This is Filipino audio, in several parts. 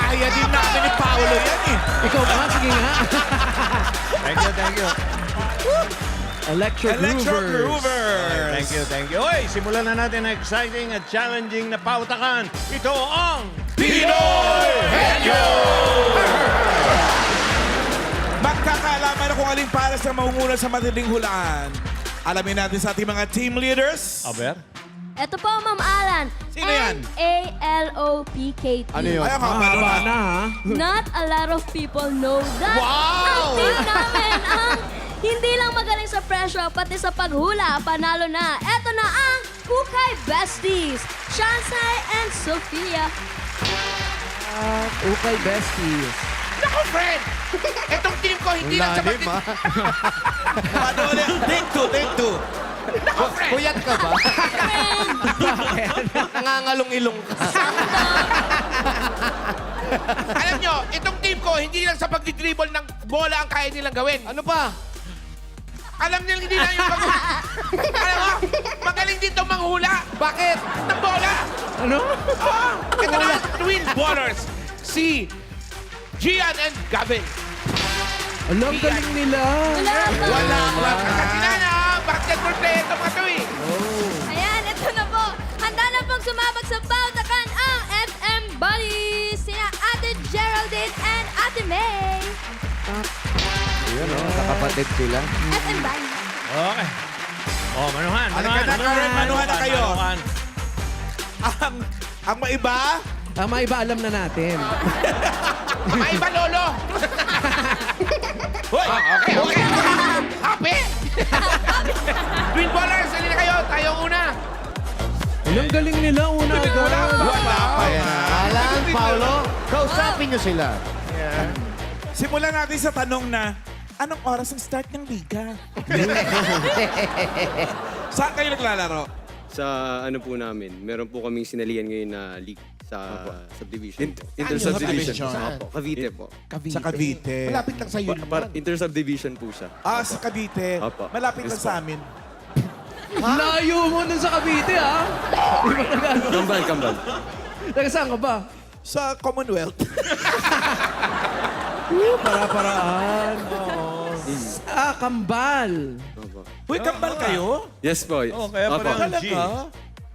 Kaya din namin ni Paolo yan eh. Ikaw ba? Sige nga. Thank you, thank you. Electro Groover. Thank you, thank you. Oy, simulan na natin ang exciting at challenging na pautakan. Ito ang Pinoy Henyo! Magkakaalaman na kung alin para sa maunguna sa matinding hulaan. Alamin natin sa ating mga team leaders. Aber? Ito po, Ma'am Alan. Sino yan? N-A-L-O-P-K-T. Ano yun? Ay, ang haba Haba na. na, ha? Not a lot of people know that. Wow! Ang team namin ang hindi lang magaling sa presyo, pati sa paghula, panalo na. Ito na ang Kukay Besties, Shansai and Sofia. Okay, besties. Naku, friend! Itong team ko hindi lang sa Lalim, ha? Paano ulit? Take two. Naku, friend! Puyat ka ba? Nangangalong ilong ka. Alam nyo, itong team ko hindi lang sa pagdidribble ng bola ang kaya nilang gawin. Ano pa? Alam nila hindi lang yung Alam mo, magaling dito manghula. Bakit? Ng bola. Ano? Ito na ang twin ballers. Si Gian and Gavin. Alam, galing nila. Wala. Kasi na, basketball player ito mga to eh. Ayan, ito na po. Handa na pong sumabak sa pautakan ang FM Buddies. Sina Ate Geraldine and Ate May. Yun, oh, kakapatid sila. FM Buddies. Okay. Oh, manuhan. Halika na, Karen. Manuhan na kayo. Manuhan. Ang maiba, Tama, iba alam na natin. May iba, Lolo. Hoy, okay. Happy? Twin ballers, halina kayo. Tayo una. Alam, galing nila. Una agad. wala pa yan. Alan, Paolo, kausapin niyo sila. Simulan natin sa tanong na, anong oras ang start ng liga? Saan kayo naglalaro? Sa ano po namin, meron po kaming sinalihan ngayon na league sa subdivision po. Inter-subdivision? Opo, Cavite po. Sa Cavite. Malapit lang sa'yo. Inter-subdivision po siya. Sa Cavite. Apo. Malapit lang Yes, sa amin. Layo mo nun sa Cavite, ha? Kambal. Taga saan ka ba? Sa Commonwealth. Para-paraan. Kambal. Opo. Uy, kambal kayo? Yes po. Oh, kaya Opo. pala G.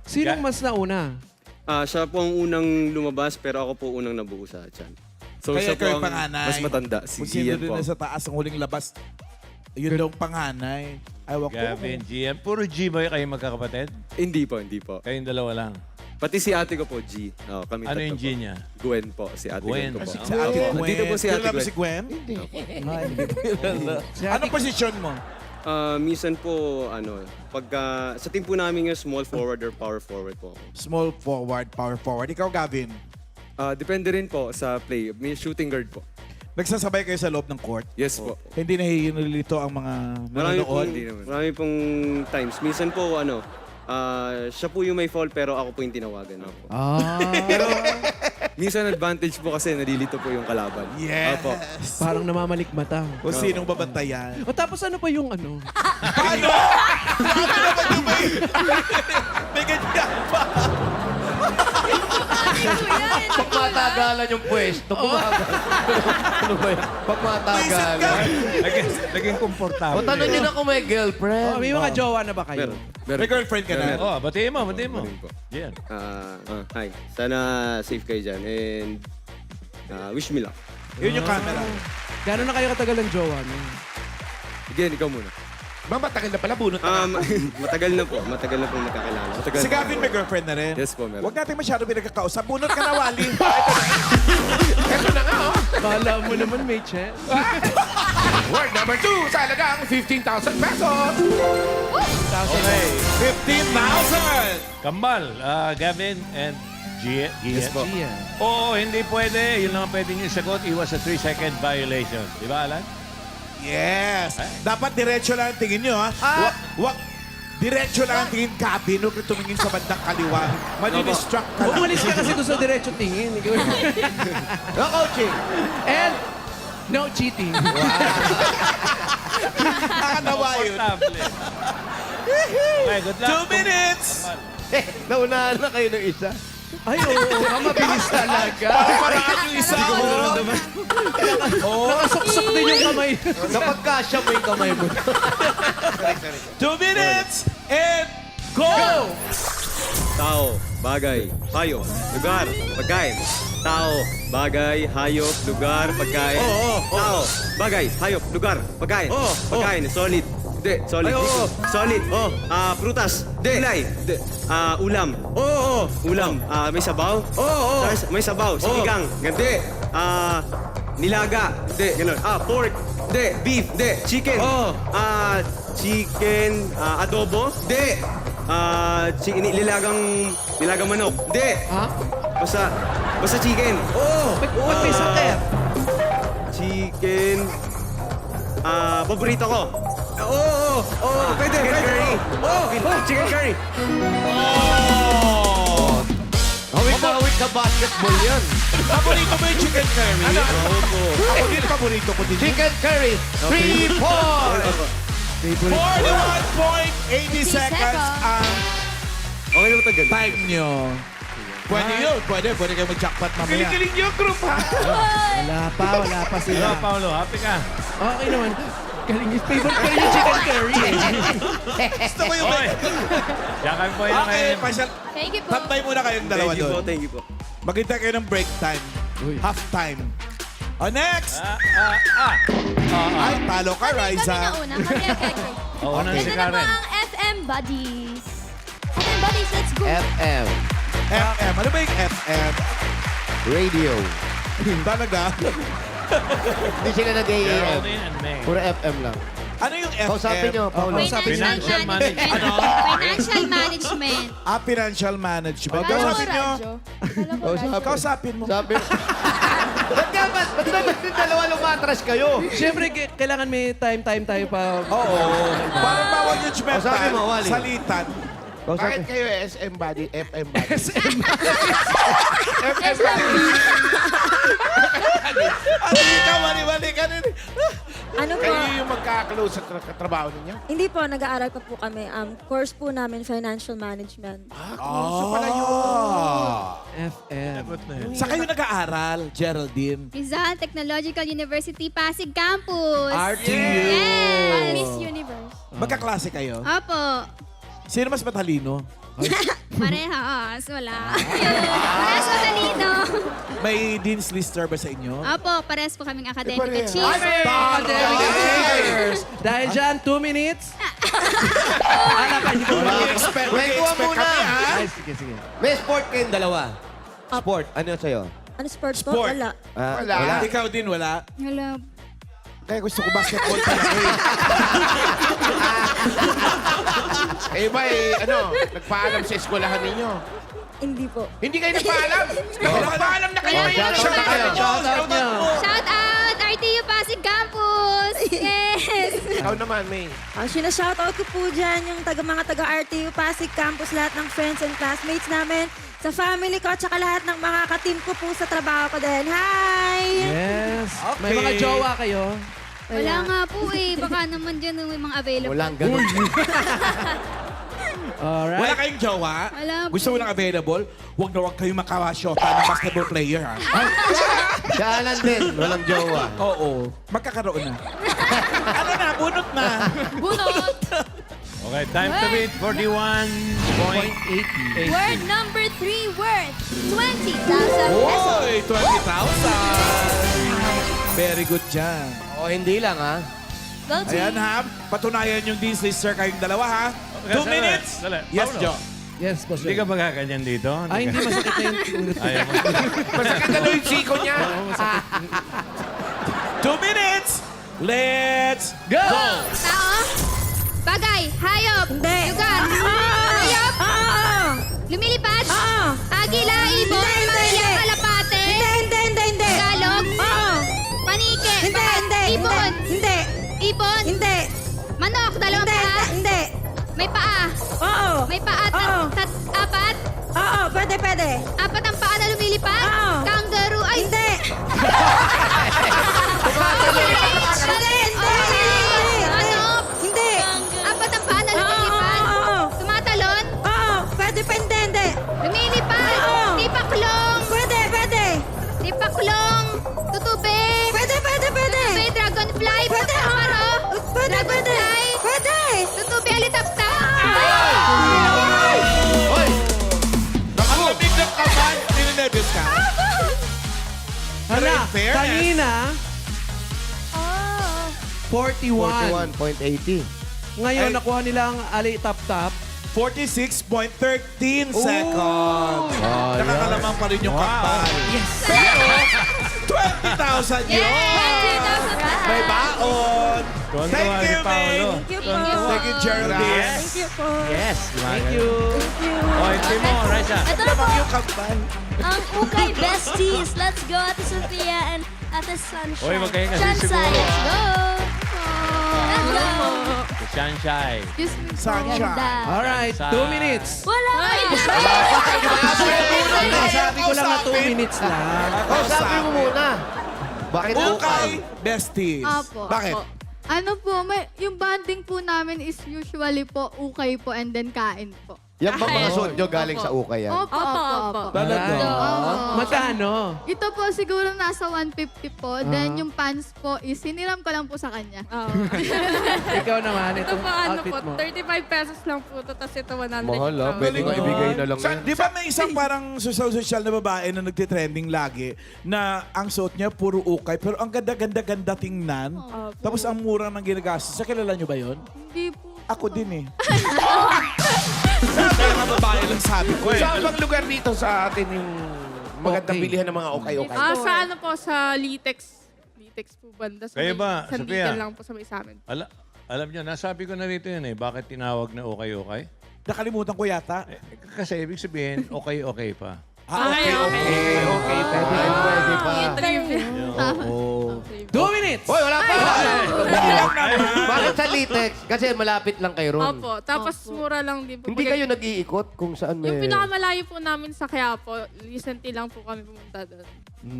Sinong mas nauna? Siya po ang unang lumabas pero ako po unang nabuo sa tiyan. So Kaya siya po kayo ang panganay. mas matanda. Si Kung sino Gian rin po. na sa taas ang huling labas, yun daw ang panganay. Ayaw ko. Gavin, GM. Puro G ba kayo magkakapatid? Hindi po. Kayong dalawa lang. Pati si ate ko po, G. Kami Ano tatlo yung po. G niya? Gwen po, si ate Gwen. Gwen ko po. Si Ate Gwen. Nandito po si Ate Kilala mo Gwen. si Gwen? Hindi. Anong posisyon mo? Minsan po, pagka, sa team po namin yung small forward or power forward po ako. Small forward, power forward. Ikaw, Gavin, Depende rin po sa play. May shooting guard po. nagsasabay kayo sa loob ng court? Yes po. Hindi nahihinilito ang mga nanonood? Marami pong times. Minsan po, siya po yung may fall pero ako po yung tinawagan. Opo. Pero minsan advantage po kasi nalilito po yung kalaban. Yes. Opo. Parang namamalik mata. Kung sinong babantayan. O tapos ano pa yung ano? Paano? Paano naman yung may ganyan pa? Pag matagalan yung pwesto, bumagal. Ano ba yan? Pag matagalan. Naging komportable. O tanong niyo na kung may girlfriend. May mga jowa na ba kayo? May girlfriend ka na? Oh, batiin mo. Meron po. Gian. Hi. Sana safe kayo dyan and wish me luck. Yun yung camera. Gano'n na kayo katagal ng jowa niyo? Again, ikaw muna. Matagal na pala, bunot na. Matagal na po nakakilala. Si Gavin may girlfriend na rin? Yes po, meron. Huwag natin masyado pinagkakausap. Bunot ka na, Wally. Ito na nga, oh. Kala mo naman may chance. Word number 2, sa halagang 15,000 pesos. Okay. 15,000! Kambal, Gavin and Gian. Yes po. Gian. Oo, hindi pwede. Yun lang ang pwede nyo sagot. Iwas sa 3-second violation. Di ba, Alan? Yes. Dapat diretso lang ang tingin nyo, ha? Wag. Diretso lang ang tingin, Gavin. Huwag ka tumingin sa bandang kaliwa. Madi-distract ka lang. Umalis ka kasi doon sa diretso tingin. No coaching. And no cheating. Nakanawa yun. Komportable. Okay, good luck. 2 minutes! Naunahan na kayo ng isa. Ay, oo, mabilis talaga. Paraan yung isa. Oh. Nakasuksok din yung kamay. Napagkasya mo yung kamay mo. 2 minutes and go! Tao, bagay, hayop, lugar, pagkain. Tao, bagay, hayop, lugar, pagkain. Tao, bagay, hayop, lugar, pagkain. Pagkain, solid. De, solid. Solid. Prutas. De. Gulay. De. Ulam. Ulam. May sabaw. May sabaw. Sinigang. Gante. Nilaga. De. Ganun. Pork. De. Beef. De. Chicken. Chicken. Adobo. De. Nilagang manok. De. Ha? Basta chicken. May sakit. Chicken. Paborito ko. Pwede. Chicken curry. Hawik na basketball yan. Paborito mo yung chicken curry? Ako din, paborito ko din. Chicken curry. 3 points. 41.80 seconds ang Okay na ba tagal? time nyo. Pwede yun. Pwede kayo mag-jackpot mamaya. Kiling-kiling yung group, ha? Wala pa sila. Hello, Paolo. Happy ka? Okay naman. Galing yung favorite ko yung chicken curry. Gusto mo yung... Oy! Yakan po yun Okay, kayo. pasyal. Thank you po. Tambay muna kayong dalawa Thank you po, doon. thank you po. Maghintay kayo ng break time. Half time. O next! Ay, talo ka, Kami Riza. na una. Okay. Oo, unang si Ito na po Karen. ang FM Buddies. FM Buddies, let's go. FM. FM. Ano ba yung FM? Radio. Talaga? Hindi sila nag-AM. Geraldine and May. Puro FM lang. Ano yung FM? Kausapin nyo, Paolo. Financial management. Financial management. Financial management. Kala ko Kausapin nyo. radyo. Kala ko radyo. Kausapin mo. Sabi. Ba't naman yung dalawa lumatras kayo? Siyempre, kailangan may time tayo pa. Oo. Parang bawal yung judgmental. Kausapin mo, Wally. Salitan. Bakit kayo SM body, FM body? Ano ikaw, mali ka rin. Ano po? Kayo yung magkaka-close sa trabaho ninyo? Hindi po, nag-aaral pa po kami. Course po namin, financial management. Kurso pala yun. FM. Sa kayo nag-aaral, Geraldine? Rizal Technological University, Pasig Campus. RTU. Yes! Miss Universe. Magkaklase kayo? Opo. Sino mas matalino? Parehas. Wala. Parehas sa talino. May Dean's Lister ba sa inyo? Opo, parehas po kaming academic parehas. achievers. Academic achievers. Dahil dyan, 2 minutes. Kwentuhan muna. Ay, sige. May sport kayong dalawa. Sport. Ano sa'yo? Ano sports po? Sport. Wala. Wala. Ikaw din, wala? Hello. Kaya gusto ko basketball talaga eh. Ba nagpaalam sa eskwelahan ninyo. Hindi po. Hindi kayo nagpaalam? Nagpaalam na kayo ngayon. shout out kayo. Shout out nyo. Shout out! RTU Pasig Campus! Yes! Ikaw naman, May. Sinashoutout ko po dyan yung mga taga-RTU Pasig Campus, lahat ng friends and classmates namin, sa family ko, tsaka lahat ng mga ka-team ko po sa trabaho ko din. Hi! Yes. May Okay. mga jowa kayo. Wala nga po eh. Baka naman dyan may mga available. Walang ganun. Alright. Wala kayong jowa? Wala po. Gusto mo lang available? Huwag na huwag kayong makawasyoka ng basketball player, ha? Si Alan din. Walang jowa. Oo. Magkakaroon na. Ano na? Bunot na. Bunot. Okay, time to beat 41.80. Word number 3 worth 20,000 pesos. Oy, 20,000. Very good dyan. O, hindi lang, ha? Go team. Ayan, ha? Patunayan yung Dean's Lister kayong dalawa, ha? 2 Sandali, minutes. sandali. Yes, Paulo. Joe. Yes, boss. Hindi ka ba kakanyan dito? Ay, hindi masakit na yung... Ayaw mo. Masakit na lang yung siko niya. 2 minutes. Let's Go! Tao? Bagay, hayop, Hindi. lugar, hayop, lumilipad, agila, ibon, Hindi, mamaya, hindi. kalapate, Hindi. Tagalog, Oo. panike, Hindi. ibon, Hindi. ibon, Hindi. manok, dalawang Hindi. paa, Hindi. may paa, Oo. may paa, Oo. apat, Oo, pwede. apat ang paa na lumilipad, Oo. kangaroo, ay, Hindi. manok, Hindi. apat ang paa na lumilipad, Oo. tumatalon, Oo, pwede. lumilipad, Oo. Pero na. in fairness- Kanina, Oh. 41. 41.80. Ngayon, Ay. nakuha nilang Ali Tap Tap. 46.13 seconds. Nakakalamang pa rin yung kapal. Yes! Pero, 20,000 yun! 20,000 ka. May baon! Tuwan-tuwa Thank si you, Paolo. Ming! Thank you po. Thank you, Geraldine. Thank you po. Yes. Thank you. O, hindi mo, Raisa. Ito na po, Yung kapal. ang Ukay Besties. Let's go, Ate Sofia and Ate Sunshine. Uy, magkain kasi Shansai, siguro. let's go! Let's go! Sunshine. Sunshine. Ganda. Alright, 2 minutes. Wala kayo! Sabi ko lang na 2 minutes lang. Sabi mo muna. Bakit Ukay Besties. Apo. Bakit? Apo. Ano po, yung bonding po namin is usually po ukay po and then kain po. Yan ba mga suot nyo galing sa ukay yan? Opo, opo. Talaga? Oo. Magkano? Ito po siguro nasa 150 po. Then yung pants po is hiniram ko lang po sa kanya. Ikaw naman, Ito itong po, ano outfit po, mo. 35 pesos lang po ito, tapos ito 100. Mahal ah. Pwede Galing nga ibigay na lang Sa, yan. di ba may isang parang social na babae na nagtitrending lagi na ang suot niya puro ukay pero ang ganda-ganda-ganda tingnan. Tapos ang mura ng ginagastos. Sa kilala niyo ba yon? Hindi po. Ako din eh. Sabi ng mga babae lang sabi ko eh. Saan bang lugar dito sa atin yung magandang Okay. bilihan ng mga okay-okay? Sa ano po, sa Litex. Litex po banda. Sa Kayo ba, San Sophia? Miguel lang po sa may sa amin. Alam niyo, nasabi ko na rito yan eh. Bakit tinawag na okay-okay? Nakalimutan ko yata. Kasi ibig sabihin, okay-okay pa. Okay. Pwede pa. Oo. 2 minutes! Hoy, wala pa! Bakit sa Litex? Kasi malapit lang kay Ron. Opo, tapos mura lang din po. Hindi kayo nag-iikot kung saan may... Yung pinakamalayo po namin sa Quiapo, recently lang po kami pumunta doon.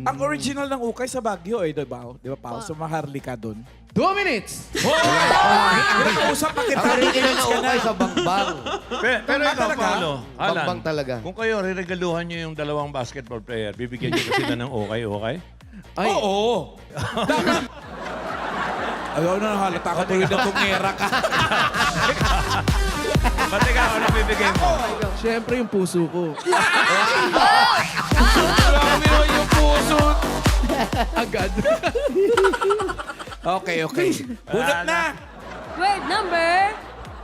Ang original ng ukay sa Baguio eh, di ba? Di ba pa? Sa Maharlika doon. 2 minutes! Pinag-uusap pa kita. Ang original na ukay sa Bangbang. Pero ikaw, talaga? Paolo, Alan, Bangbang talaga. kung kayo riregaluhan niyo yung dalawang basketball player, bibigyan niyo ba sila ng okay-okay? Ay, Oo. Ayaw na, halata ka tuloy na tungera ka. Ba't ikaw, ano bibigyan mo? syempre yung puso ko. Grabe naman yung puso. Agad. Okay. Bunot na. Word number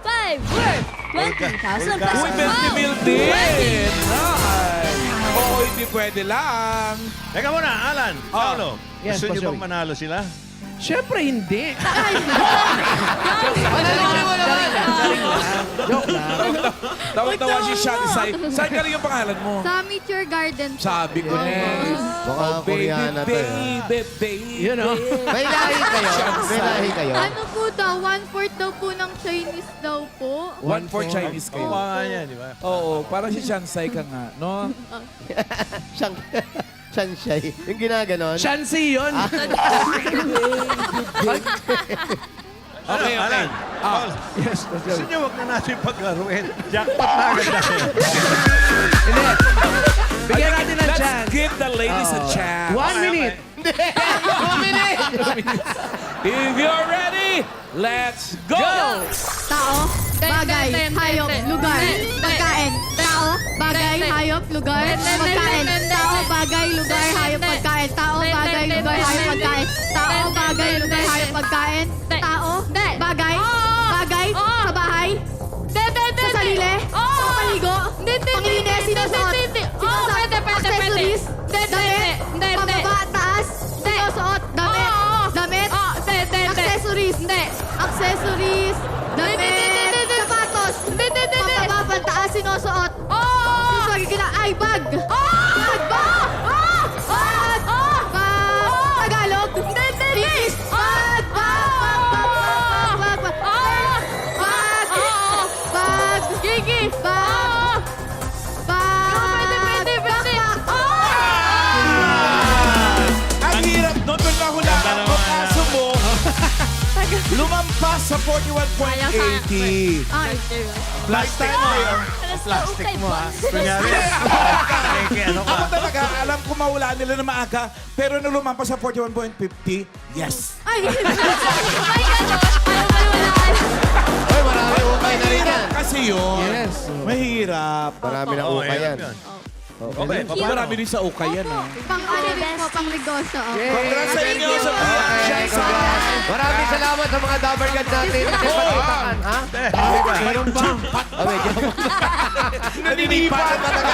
5. Word 20,000 pesos. Uy, 20 mil din. Oo, hindi pwede lang. Teka muna, Alan, Paolo, Yes, gusto niyo Pastor. bang manalo sila? Syempre hindi. Tawa-tawa si Shansai. Saan galing yung pangalan mo? Sa Meet Your Garden po. Sabi ko na eh. Baka Koreana to. Baby. You know? May lahi kayo? May lahi kayo? Ano po daw, 1/4 daw po ng Chinese daw po. One for Chinese kayo. Oo, yan, di ba? Oo, parang si Shansai ka nga, no? Sunshine. Yung ginaganon. Shansi yun. Okay. Alan, Paolo, Yes, let's go. gusto niyo wag na natin paglaruin. Jackpot na agad dahil. Hindi. Bigyan natin ng Let's chance. give the ladies a chance. 1 minute. 2 minutes! If you're ready, let's go! Tao, bagay, hayop, lugar, pagkain. Tao, bagay, hayop, lugar, pagkain. Tao, bagay, lugar, hayop, pagkain. Tao, bagay, lugar, hayop, pagkain. Tao, bagay, lugar, hayop, pagkain. Tao, bagay, bagay, sa bahay, sa sarili, sa paligo, panglinis, sinusuot, accessories, damit, pababa, taas, sinusuot, damit, accessories, accessories, damit, sapatos, pababa, pantaas, sinusuot, ay, bag, Tagalog, English, bag, Gigi, bag, Ang hirap nun, pero nahulaan mo, kaso mo, lumampas sa 41.80. Last time mo yun. Plastic mo ah. Kunyari, ano ka? Ako talaga, alam ko mahulaan nila na maaga, pero nung lumampas sa 41.50, yes. Ay, ganun. Ayaw malulaan. Hoy, marami ukay na rin yan. Kasi yun, Yes. mahirap. Marami na Oo, ukay yan. hirap yun. Okay, Baka marami din sa ukay yan, ah. Pang ano rin po, pang negosyo. Congrats sa inyo sa Okay, congrats. Maraming salamat sa mga Dabarkad natin. Nakipagpatakan, ha? Meron pa. Naninipa na talaga.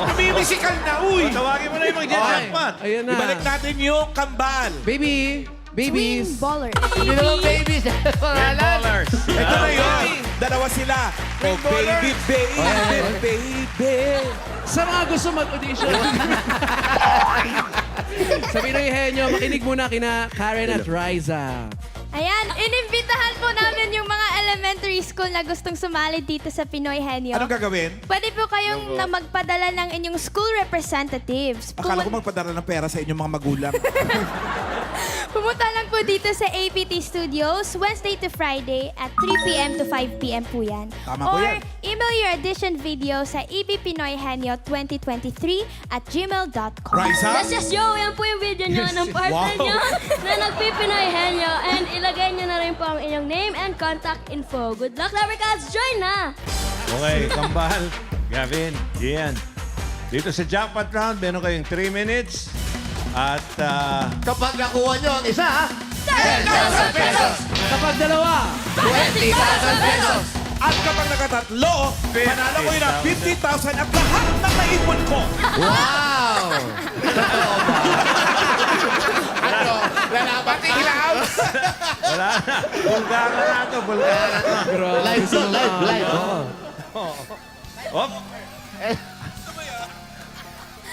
Namimisikal na, uy. Tawagin mo na yung mag-jackpot. Ayan na. Ibalik natin yung kambal. Baby. Babies. Baller. Hindi naman babies. Pangalan. Ballers. Ito na yun. Dalawa sila. Oh, baby, baby, baby. Sa mga gusto mag-audition. Sa Pinoy Henyo, makinig muna kina Karen at Riza. Ayan, inimbitahan po namin yung mga elementary school na gustong sumali dito sa Pinoy Henyo. Anong gagawin? Pwede po kayong na magpadala ng inyong school representatives. Akala ko magpadala ng pera sa inyong mga magulang. Pumunta lang po dito sa APT Studios, Wednesday to Friday at 3 p.m. to 5 p.m. po yan. Tama po Or yan. email your audition video sa ebpinoyhenyo2023@gmail.com. Riza? Yes, yes, yo! Yan po yung video nyo ng partner Wow. nyo na nagpipinoy henyo. And ilagay nyo na rin po ang inyong name and contact info. Good luck, Dabarkads! Join na! Okay, Kambal, Gavin, Gian. Dito sa jackpot round, meron kayong 3 minutes. At Kapag nakuha nyo ang isa, ha? Kapag dalawa. 20,000 pesos. At kapag nakatatlo, panalo ko yun ang 50,000 at lahat ng naipon ko. Wow! Ano? Lalaban ilaw? wala na. Bulgara na ito, Bulgara na. Live to, live. Op.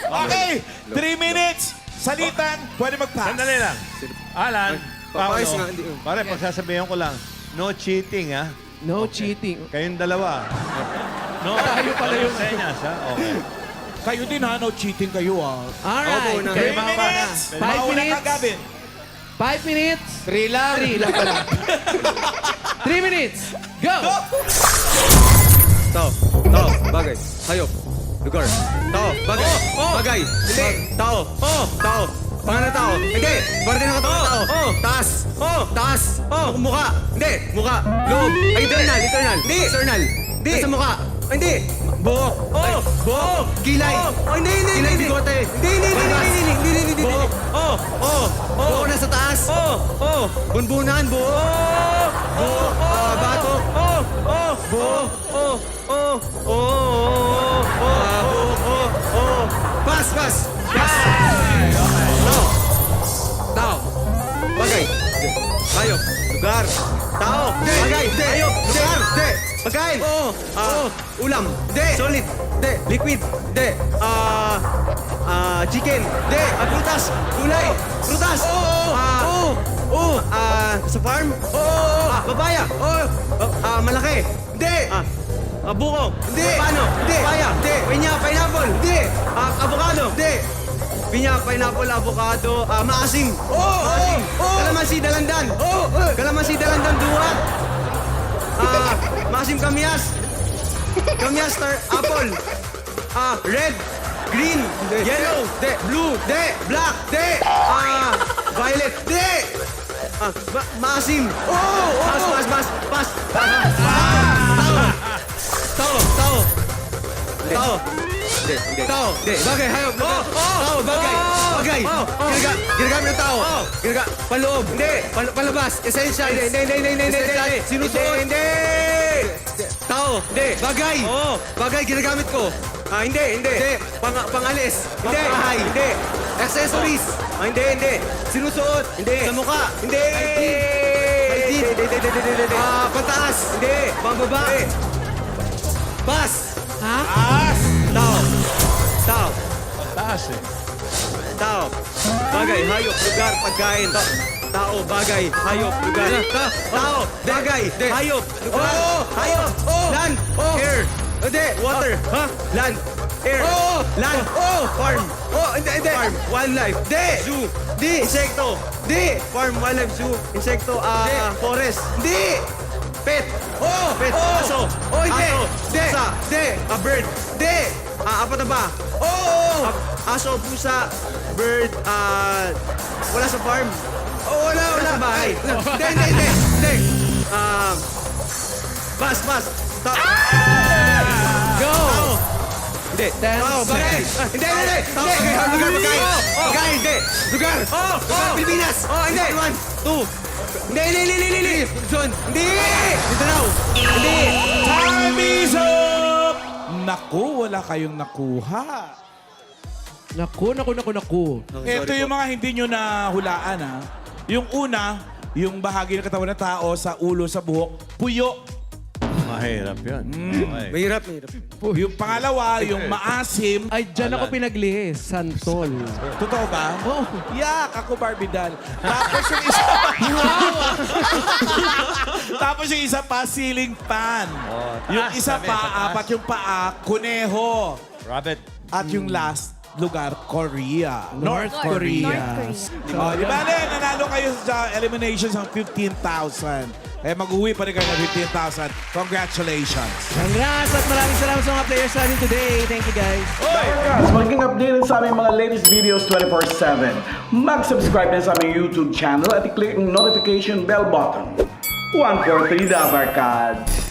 Okay, 3 minutes. Salitan, pwede mag-pass. Sandali lang. Alan, Papayos Paolo, nga, hindi. pare, pagsasabihan ko lang, no cheating, ha? No cheating. Kayong dalawa. No, Tayo pala yung- senyas, ha? Okay. Kayo din ha, no cheating kayo ha. Alright. Opo, Kayo 3 mga minutes. bata. 5 Mauna ka, minutes. Gavin. 5 minutes. 3 lang. 3 lang pala. 3 minutes. Go! Tao, bagay, hayop, lugar. Tao, bagay, bagay, hindi. Tao, tao. Pangalan ng tao, hindi. Parte ng katawan ng tao. Taas, taas. Mukha, hindi. Mukha, loob. Ay, internal, hindi. External, hindi. Nasa mukha, hindi. Buhok, buhok. Kilay, hindi. Kilay, bigote. Hindi. Buhok, buhok nasa taas. Bunbunan, buhok. Buhok, batok. Buhok, Pas. Tao. Bagay. Hayop. Lugar. Tao. Bagay. Hayop. Lugar. Pagkain. Ulam. Solid. Liquid. Chicken. Prutas. Gulay. Prutas. Sa farm. Babaya. Malaki. Hindi. Buko. Hindi. Paano? Hindi. Papaya. Hindi. Pinya. Pineapple. Hindi. Avocado. Hindi. Pinya, pineapple, avocado, maasim. Maasim. Kalamansi, dalandan. Kalamansi, dalandan, duhat. Maasim, kamyas. Kamyas, apple. Red, green, yellow, blue, black, violet, maasim. Pas. Tao. Tao. Bagay, hayop. Tao, bagay. Ginagamit ng tao. Paloob. Hindi. Palabas. Essential. Hindi. Sinusuot. Hindi. Tao. Hindi. Bagay. Bagay, ginagamit ko. Hindi. Pangalis. Pangkahay. Hindi. Accessories. Hindi. Sinusuot. Hindi. Sa mukha. Hindi. Pantaas. Hindi. Pambaba. Pas. Ha? Taas eh. Tao. Bagay, hayop, lugar, pagkain. Tao, bagay, hayop, lugar. Tao, bagay, hayop, lugar. Hayop, land, air. Hindi, water. Land, air. Land, farm. Hindi. Farm, wildlife. Zoo. Insekto. Farm, wildlife, zoo. Insekto, forest. Pet. Pet. Aso. Hindi. Pusa. Bird. Apat na ba? Aso, pusa, bird, wala sa farm. Wala sa bahay. Hindi. Pas. Go! Hindi. 10 seconds. Hindi. Lugar, pagkain. Pagkain, hindi. Lugar. Pilipinas. Hindi. 1, 2. Hindi. Luzon. Hindi. Mindanao. Hindi. Time is up! Naku, wala kayong nakuha. Naku. Ito yung mga hindi nyo nahulaan, ha? Yung una, yung bahagi ng katawan ng tao sa ulo, sa buhok, puyo. Mahirap yun. Okay. Mahirap. Yung pangalawa, yung maasim. Ay, dyan ako pinaglihis. Santol. Totoo ba? Oo. Yak, ako Barbidal. Tapos yung isa... Tapos yung isa pa, ceiling fan. Yung taas, isa sabi, pa, sa taas. apat yung paa, kuneho. Rabbit. At yung last lugar, Korea. North Korea. North Korea. Di ba, nanalo kayo sa eliminations ng 15,000. Eh, mag-uwi pa rin kayo ng 15,000. Congratulations. Congrats at maraming salamat sa mga players natin today. Thank you, guys. Guys, maging updated sa aming mga latest videos 24/7. Mag-subscribe din sa aming YouTube channel at i-click ang notification bell button. 143 The Barkads.